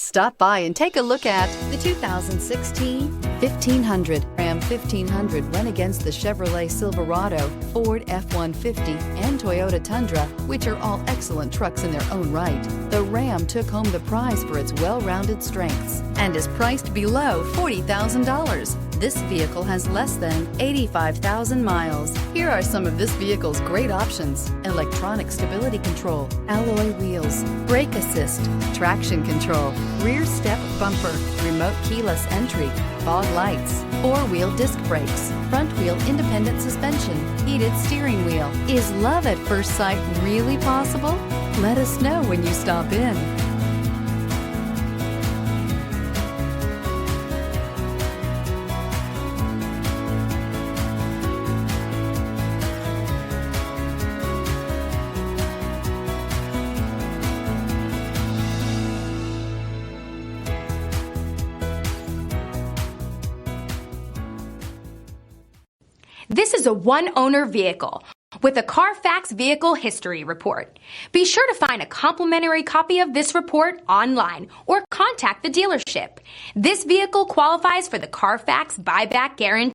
Stop by and take a look at the 2016 1500. Ram 1500 went against the Chevrolet Silverado, Ford F-150, and Toyota Tundra, which are all excellent trucks in their own right. The Ram took home the prize for its well-rounded strengths and is priced below $40,000. This vehicle has less than 85,000 miles. Here are some of this vehicle's great options: electronic stability control, alloy wheels, brake assist, traction control, rear step bumper, remote keyless entry, fog lights, four-wheel disc brakes, front-wheel independent suspension, heated steering wheel. Is love at first sight really possible? Let us know when you stop in. This is a one-owner vehicle with a Carfax Vehicle History Report. Be sure to find a complimentary copy of this report online or contact the dealership. This vehicle qualifies for the Carfax Buyback Guarantee.